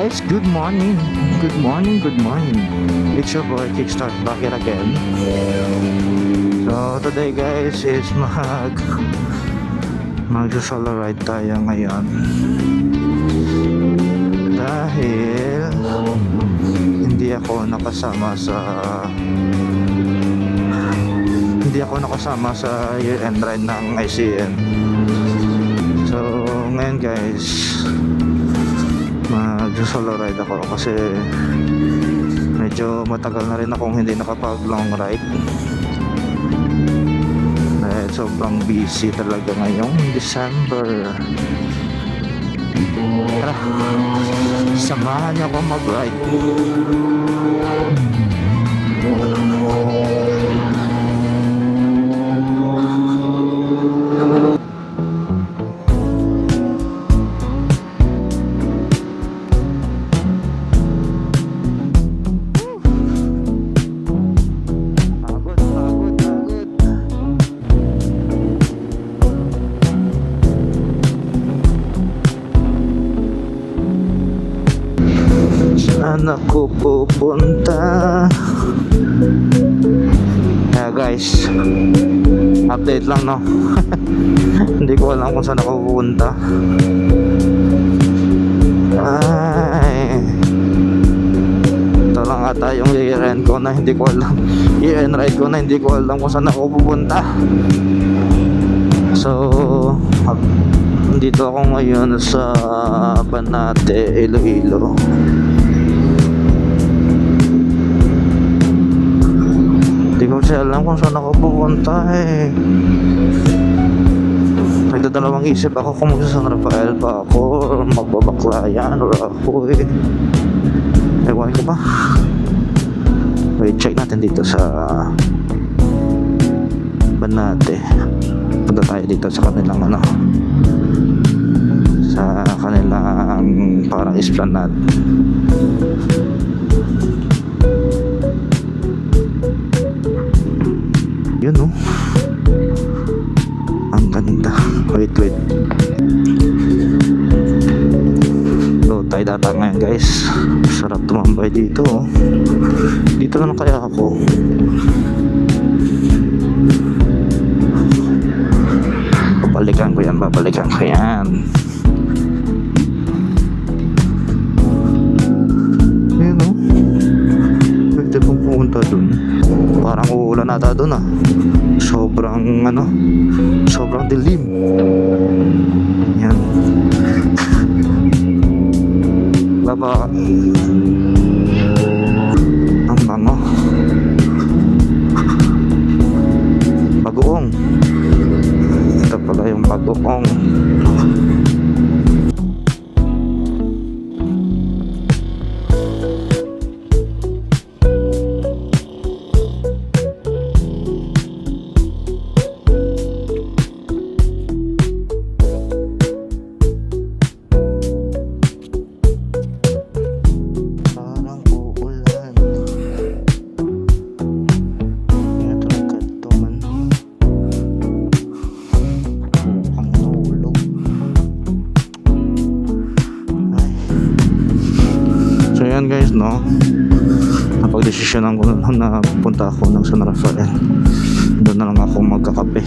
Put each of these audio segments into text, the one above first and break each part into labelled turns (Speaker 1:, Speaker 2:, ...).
Speaker 1: guys, good morning. Good morning, good morning. It's your boy Kickstart back here again. So today guys is mag-solo ride tayo ngayon. Dahil hindi ako nakasama sa year-end ride ng ICN. So ngayon guys, mag-solo ride ako kasi medyo matagal na rin akong hindi nakapag long ride dahil sobrang busy talaga ngayong December. Tara, samahan niyo ako mag-ride. Saan ako pupunta? Yeah guys, update lang no. Hindi ko alam kung saan ako pupunta. Ay, ito lang ata yung year-end ko na hindi ko alam. Year-end ride ko na hindi ko alam kung saan ako pupunta. So dito ako ngayon sa Banate, Iloilo. Hindi ko kasi alam kung saan ako pupunta eh. Nagdadalawang isip ako kung magsa San Rafael pa ako or magbabaklayan or ako eh. Ewan ko pa. Wait, check natin dito sa Banate. Punta tayo dito sa kanilang sa kanilang parang esplanade. Yun no, ang ganda. Wait low tide ata ngayon guys. Sarap tumambay dito. Dito na kaya ako. Babalikan ko yan. Yun no, pwede pong pumunta dun. Parang uulan ata dun ah. Sobrang dilim. Yan. Baba. Ang bango. Bagoong. Ito pala yung bagoong. Guys no, napagdesisyonan ko na punta ako ng San Rafael. Doon na lang ako magkakape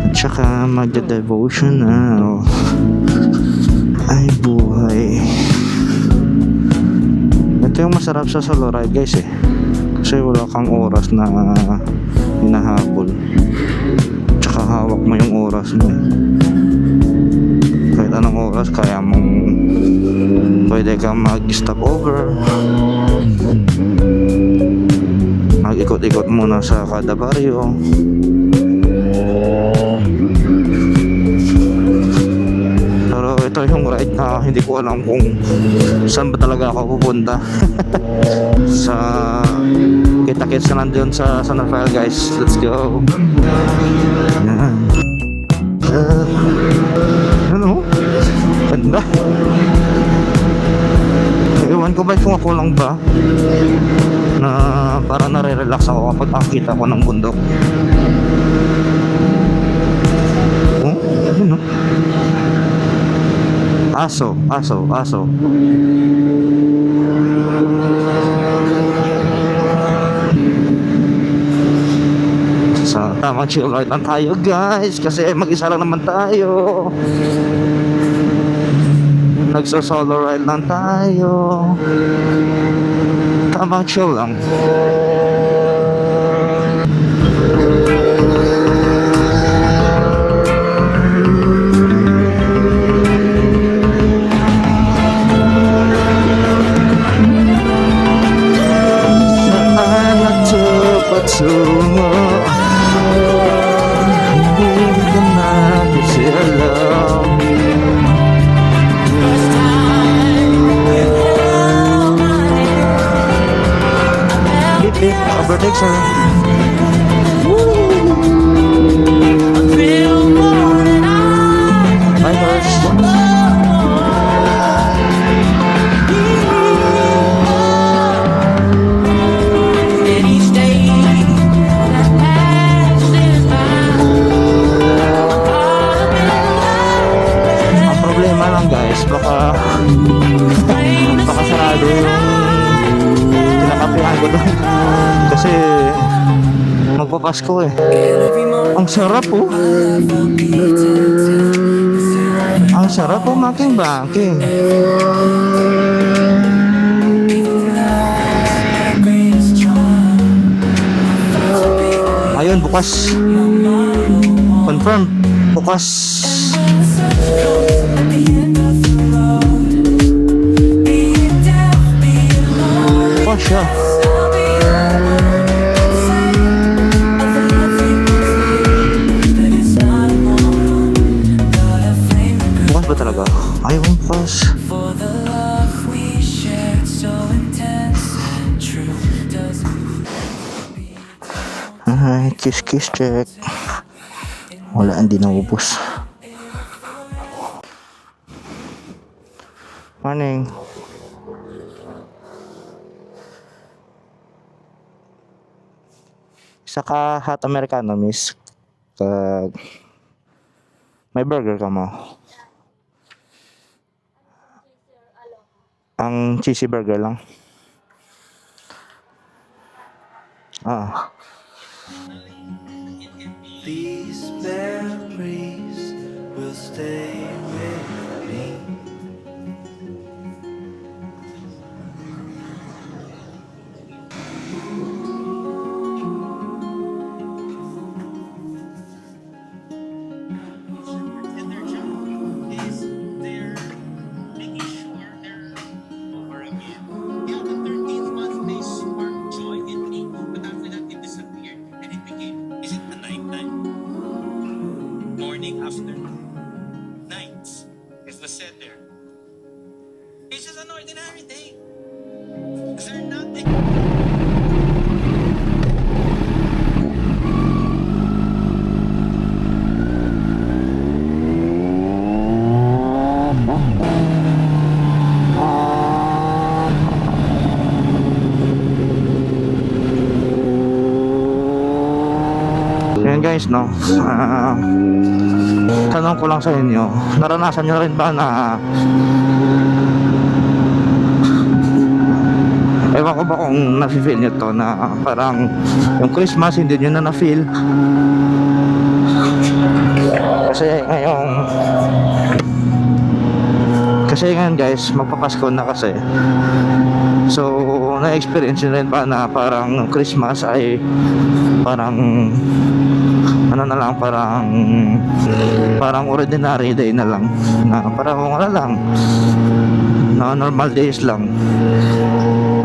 Speaker 1: at saka magde-devotional. Ay buhay, ito yung masarap sa solo ride guys eh, kasi wala kang oras na hinahabol, tsaka hawak mo yung oras mo eh. Kahit anong oras kaya mong pwede kang mag-stop over, mag-ikot-ikot muna sa kada baryo. Pero ito yung ride na hindi ko alam kung saan ba talaga ako pupunta. Sa kita-kits na nandun sa San Rafael guys. Let's go. Yan. Ano? Ganda. Ewan ko ba kung ako lang ba na para nare-relax ako kapag nakakita ko ng bundok. Oh, ayun no. Aso, aso, aso. Sa tamang chill ride lang tayo guys, kasi mag-isa lang naman tayo. Nagso-solo ride lang tayo. Tamang chill lang. Saan ito patungo? Hindi ko na kasi alam. Bip, overtake sir. Bye horse. Ang problema lang guys, baka sarado yung kinakapihan ko doon. Kasi magpapasko eh. Ang sarap oh. Ang sarap oh, making-baking. Ayun, bukas. Confirm. Bukas. Oh, siya. Bukas ba talaga? Ayaw kong bukas. Ay, kiss check. Wala, hindi naubos. Morning. Saka hot americano miss. Kag may burger ka mo. Ang cheesy burger lang. Ah.
Speaker 2: These memories will stay with me.
Speaker 3: And their job is they're making sure they're over again. Yeah, the 13th month they sparked joy in me, but after that it disappeared and it became, is it the nighttime? Morning, afternoon, nights. It was said there. It's just an ordinary day. Is there nothing?
Speaker 1: Yan guys, no. Tanong ko lang sa inyo, naranasan nyo rin ba na ewan ko ba kung na-feel nyo to na parang yung Christmas hindi nyo na na-feel kasi ngayon guys magpapasko na kasi, so na-experience nyo rin ba na parang Christmas ay parang ano na lang, parang ordinary day na lang, na parang wala lang, na normal days lang.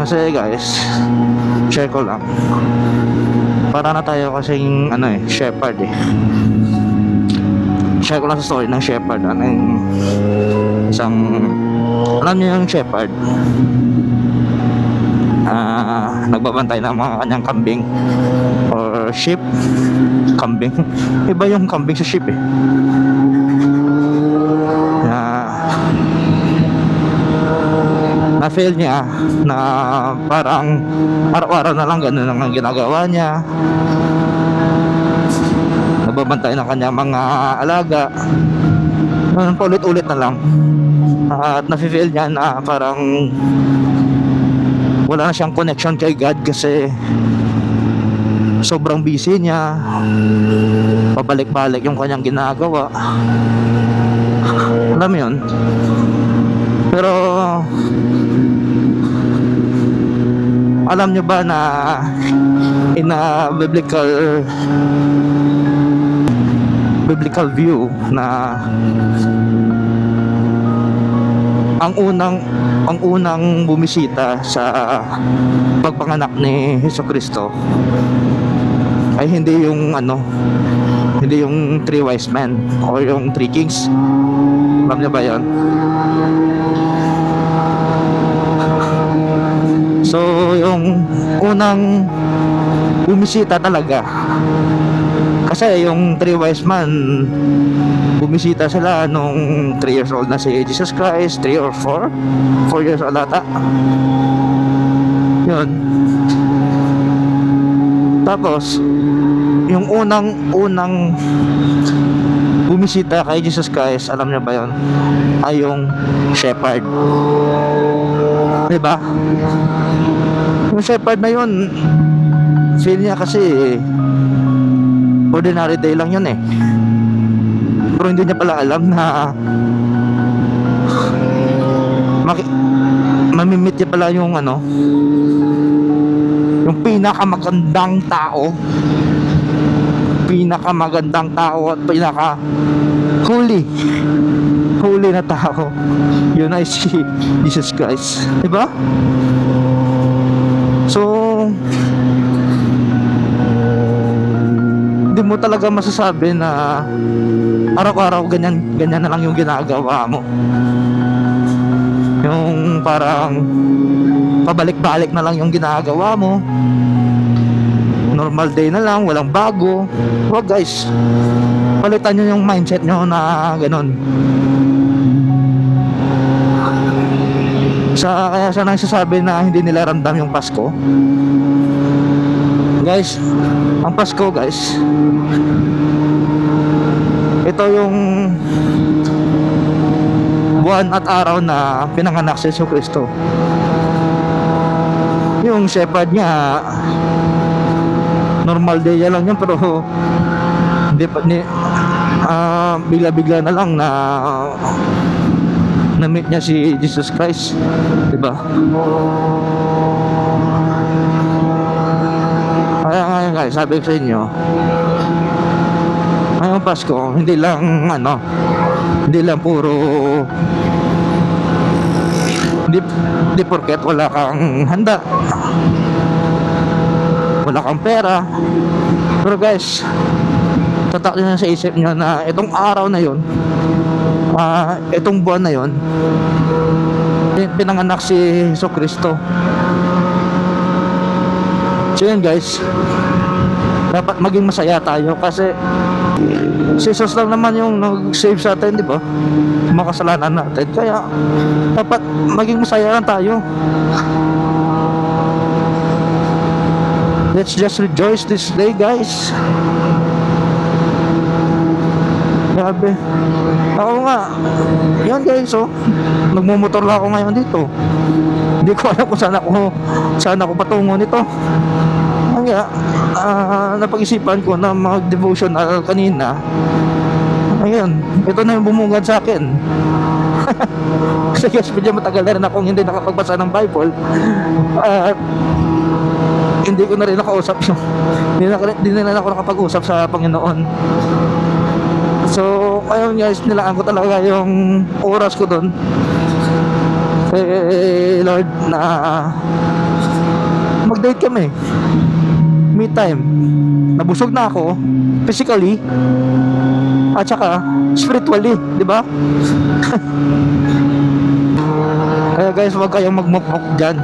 Speaker 1: Kasi guys, share ko lang, para na tayo kasing shepherd eh. Share ko lang sa story ng shepherd. Ano yung isang, alam niyo yung shepherd, nagbabantay ng mga kanyang kambing or sheep. Kambing, iba yung kambing sa sheep eh. Na-feel niya na parang araw-araw na lang ganun lang ang ginagawa niya, nagbabantay ng kanyang mga alaga, paulit-ulit na lang. At nafe-feel niya na parang wala na siyang connection kay God kasi sobrang busy niya, pabalik-balik yung kanyang ginagawa. Alam mo yun? Pero alam nyo ba na in a biblical view na ang unang bumisita sa pagpanganak ni Jesucristo ay hindi yung hindi yung three wise men or yung three kings. Alam niyo ba yan? So yung unang bumisita talaga, kasi yung three wise men bumisita sila nung 3 years old na si Jesus Christ, 3 or 4 years old ata. Yun. Tapos yung unang bumisita kay Jesus Christ, alam niyo ba yun? Ay yung shepherd. Diba? Yung shepherd na yun, feel niya kasi ordinary day lang yun eh. Pero hindi niya pala alam na mamimit niya pala yung yung pinakamagandang tao at pinaka holy na tao. Yun ay si Jesus Christ, diba? So hindi mo talaga masasabi na araw-araw ganyan na lang yung ginagawa mo, yung parang pabalik-balik na lang yung ginagawa mo, normal day na lang, walang bago. Wag guys, palitan nyo yung mindset nyo na ganun. Kaya siya nagsasabi na hindi nila ramdam yung Pasko. Guys, ang Pasko guys, ito yung buwan at araw na pinanganak si Jesucristo. Yung shepherd niya, normal day lang yun, pero bigla-bigla na lang na-meet niya si Jesus Christ, diba? Kaya ngayon guys, sabi ko sa inyo, ngayong Pasko, hindi lang puro hindi porket wala kang handa, wala kang pera, pero guys, tatak nyo sa isip nyo na itong araw na yun, itong buwan na yun, pinanganak si Jesucristo. So yun guys, dapat maging masaya tayo kasi si Jesus lang naman yung nag-save sa atin, di ba? Makasalanan natin. Kaya dapat maging masaya lang tayo. Let's just rejoice this day, guys. Grabe. Ako nga, yan guys, oh, nagmumotor lang ako ngayon dito. Hindi ko alam kung saan ako patungo nito. Kaya napag-isipan ko na mag-devotional kanina. Ayun, ito na yung bumungad sa akin. Kasi guys, medyo matagal na rin akong hindi nakapagbasa ng Bible. At hindi ko na rin nakausap yung hindi na rin ako nakapag-usap sa Panginoon. So ayun guys, nilaan ko talaga yung oras ko doon kay Lord na mag-date kami, me time. Nabusog na ako physically at saka spiritually, di ba? Kaya guys, huwag kayong magmukmuk dyan.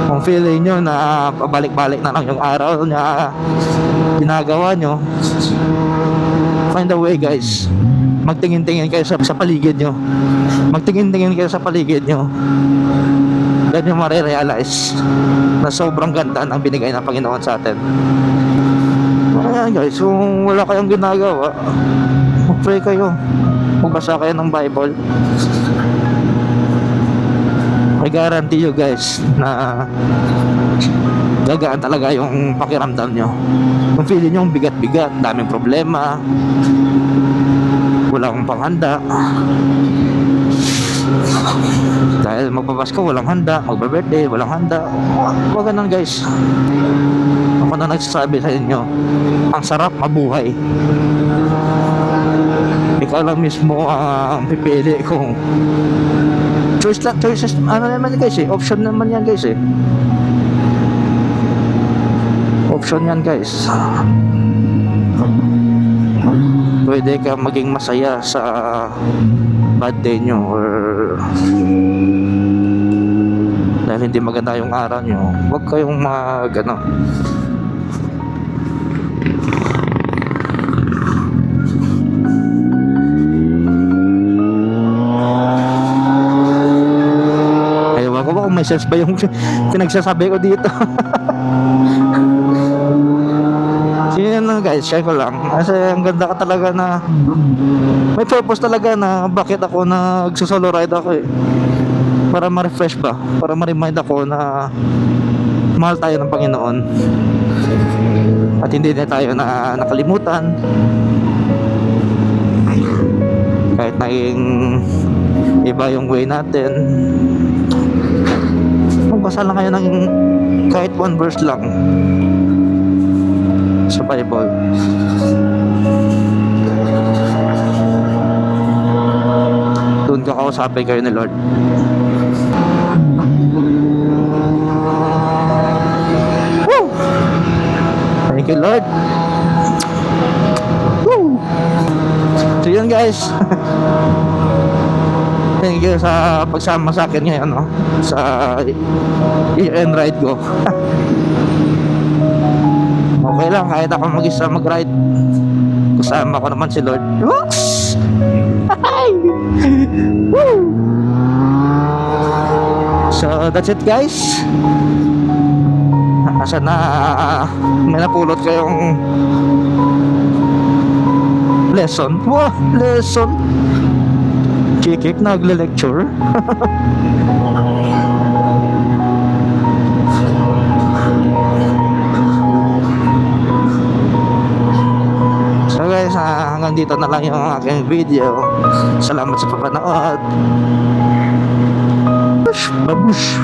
Speaker 1: Kung feeling nyo na pabalik-balik na lang yung araw na ginagawa nyo, find a way guys. Magtingin-tingin kayo sa paligid nyo. Magtingin-tingin kayo sa paligid nyo. Then nyo marirealize na sobrang ganda ng binigay ng Panginoon sa atin. Ayan guys, kung wala kayong ginagawa, mag-pray kayo. magbasa kayo ng Bible, I guarantee you guys na gagaan talaga yung pakiramdam nyo. Kung feeling nyo bigat-bigat, daming problema, walang panghanda, dahil magpapasko walang handa, magbe-birthday walang handa, wag ganun guys. Ako na nagsasabi sa inyo, ang sarap mabuhay. Ikaw lang mismo ang pipili kung choices, ano naman guys eh, option naman yan guys eh. Option yan guys. Pwede ka maging masaya sa bad day nyo, or dahil hindi maganda yung araw nyo, huwag kayong ano. Ewan ko ba kung may sense ba yung pinagsasabi ko dito. Yun lang guys, share ko lang. Kasi ang ganda ka talaga na may purpose talaga na bakit ako nagsusolo ride ako eh. Para ma-refresh ba? Para ma-remind ako na mahal tayo ng Panginoon. At hindi na tayo na nakalimutan. Kahit naging iba yung way natin. Magbasa lang kayo ng kahit one verse lang sa Bible. Doon ka kausapin kayo ni Lord. Woo! Thank you Lord. Woo! So yun guys. Thank you sa pagsama sa akin ngayon, no? Sa year-end ride ko. Okay lang, kahit ako mag-isa mag-ride, kasama ko naman si Lord. Whoops! Woo! So that's it guys. Sana may napulot kayong lesson. Wow, lesson. Kikik nagle-lecture. So guys, hanggang dito na lang yung aking video. Salamat sa papanood. Babush.